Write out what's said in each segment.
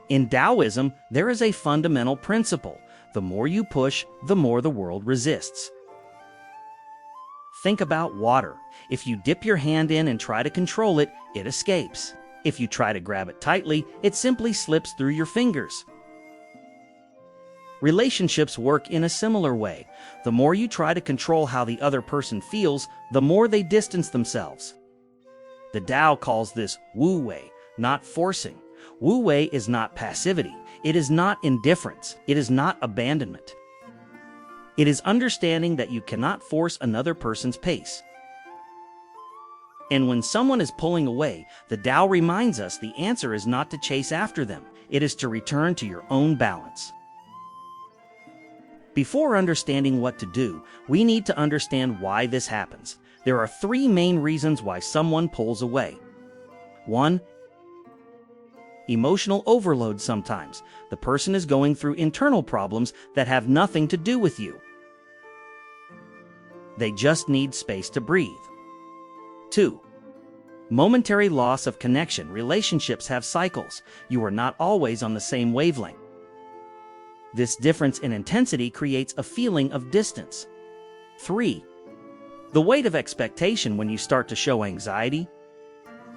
In Taoism, there is a fundamental principle. The more you push, the more the world resists. Think about water. If you dip your hand in and try to control it, it escapes. If you try to grab it tightly, it simply slips through your fingers. Relationships work in a similar way. The more you try to control how the other person feels, the more they distance themselves. The Tao calls this wu wei, not forcing. Wu wei is not passivity. It is not indifference. It is not abandonment. It is understanding that you cannot force another person's pace. And when someone is pulling away, the Tao reminds us the answer is not to chase after them. It is to return to your own balance. Before understanding what to do, we need to understand why this happens. There are three main reasons why someone pulls away. 1. Emotional overload. Sometimes the person is going through internal problems that have nothing to do with you. They just need space to breathe. 2. Momentary loss of connection. Relationships have cycles. You are not always on the same wavelength. This difference in intensity creates a feeling of distance. 3. The weight of expectation. When you start to show anxiety,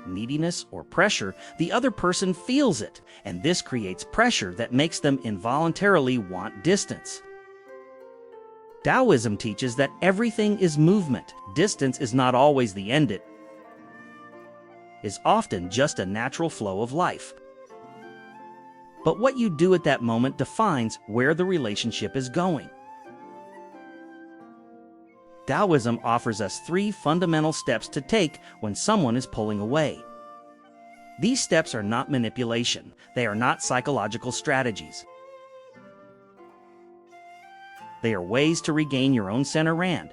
neediness, or pressure, the other person feels it, and this creates pressure that makes them involuntarily want distance. Taoism teaches that everything is movement. Distance is not always the end. It is often just a natural flow of life. But what you do at that moment defines where the relationship is going. Taoism offers us three fundamental steps to take when someone is pulling away. These steps are not manipulation. They are not psychological strategies. They are ways to regain your own center and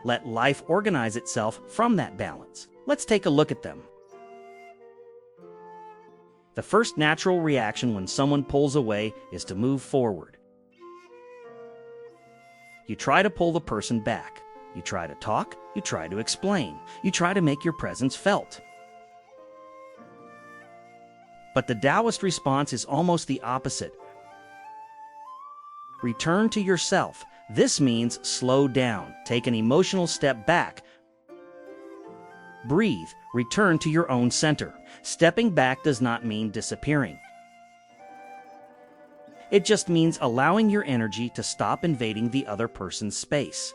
let life organize itself from that balance. Let's take a look at them. The first natural reaction when someone pulls away is to move forward. You try to pull the person back. You try to talk. You try to explain. You try to make your presence felt. But the Taoist response is almost the opposite. Return to yourself. This means slow down. Take an emotional step back. Breathe. Return to your own center. Stepping back does not mean disappearing. It just means allowing your energy to stop invading the other person's space.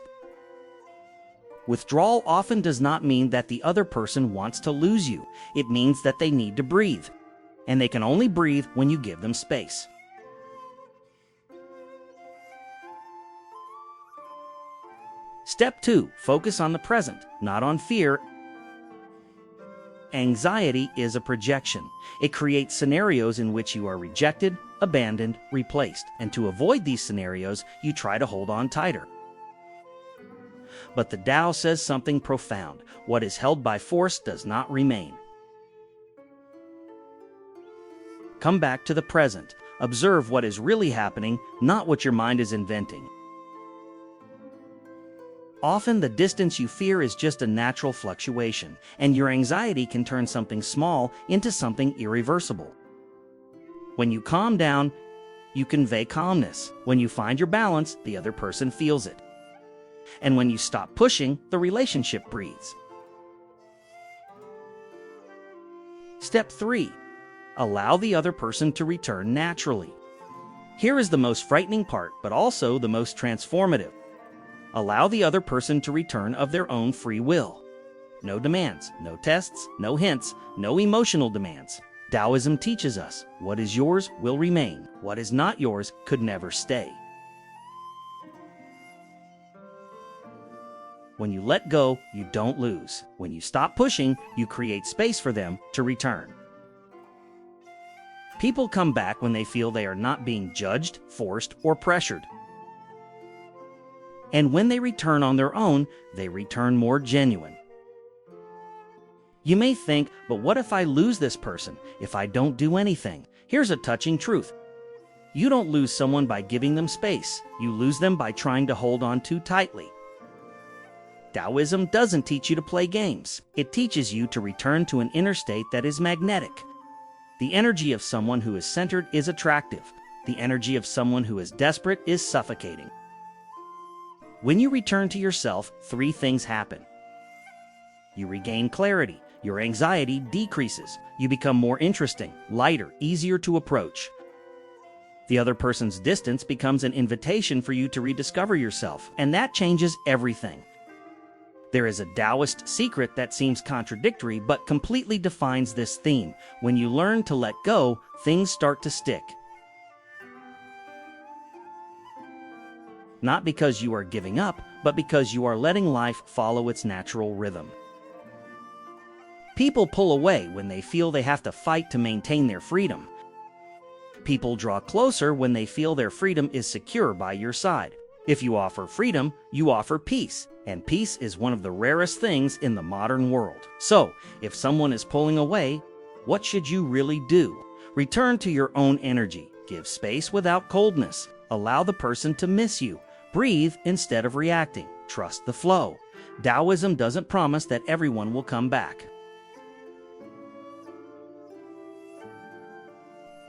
Withdrawal often does not mean that the other person wants to lose you. It means that they need to breathe. And they can only breathe when you give them space. Step 2. Focus on the present, not on fear. Anxiety is a projection. It creates scenarios in which you are rejected, abandoned, replaced. And to avoid these scenarios, you try to hold on tighter. But the Tao says something profound. What is held by force does not remain. Come back to the present. Observe what is really happening, not what your mind is inventing. Often the distance you fear is just a natural fluctuation, and your anxiety can turn something small into something irreversible. When you calm down, you convey calmness. When you find your balance, the other person feels it. And when you stop pushing, the relationship breathes. Step 3. Allow the other person to return naturally. Here is the most frightening part, but also the most transformative. Allow the other person to return of their own free will. No demands, no tests, no hints, no emotional demands. Taoism teaches us, what is yours will remain. What is not yours could never stay. When you let go, you don't lose. When you stop pushing, you create space for them to return. People come back when they feel they are not being judged, forced, or pressured. And when they return on their own, they return more genuine. You may think, but what if I lose this person, if I don't do anything? Here's a touching truth. You don't lose someone by giving them space. You lose them by trying to hold on too tightly. Taoism doesn't teach you to play games. It teaches you to return to an inner state that is magnetic. The energy of someone who is centered is attractive. The energy of someone who is desperate is suffocating. When you return to yourself, three things happen. You regain clarity. Your anxiety decreases. You become more interesting, lighter, easier to approach. The other person's distance becomes an invitation for you to rediscover yourself, and that changes everything. There is a Taoist secret that seems contradictory but completely defines this theme. When you learn to let go, things start to stick. Not because you are giving up, but because you are letting life follow its natural rhythm. People pull away when they feel they have to fight to maintain their freedom. People draw closer when they feel their freedom is secure by your side. If you offer freedom, you offer peace, and peace is one of the rarest things in the modern world. So, if someone is pulling away, what should you really do? Return to your own energy. Give space without coldness. Allow the person to miss you. Breathe instead of reacting. Trust the flow. Taoism doesn't promise that everyone will come back.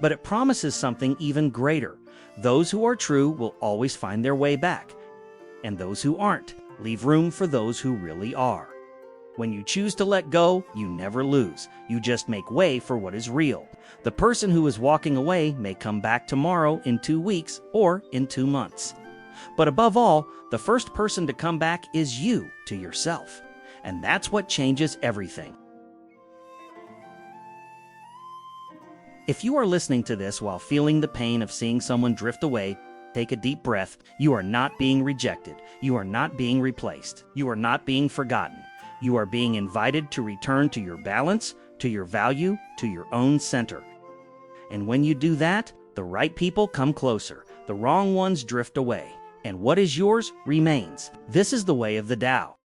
But it promises something even greater. Those who are true will always find their way back. And those who aren't, leave room for those who really are. When you choose to let go, you never lose. You just make way for what is real. The person who is walking away may come back tomorrow, in 2 weeks, or in 2 months. But above all, the first person to come back is you to yourself. And that's what changes everything. If you are listening to this while feeling the pain of seeing someone drift away, take a deep breath. You are not being rejected. You are not being replaced. You are not being forgotten. You are being invited to return to your balance, to your value, to your own center. And when you do that, the right people come closer. The wrong ones drift away. And what is yours remains. This is the way of the Tao.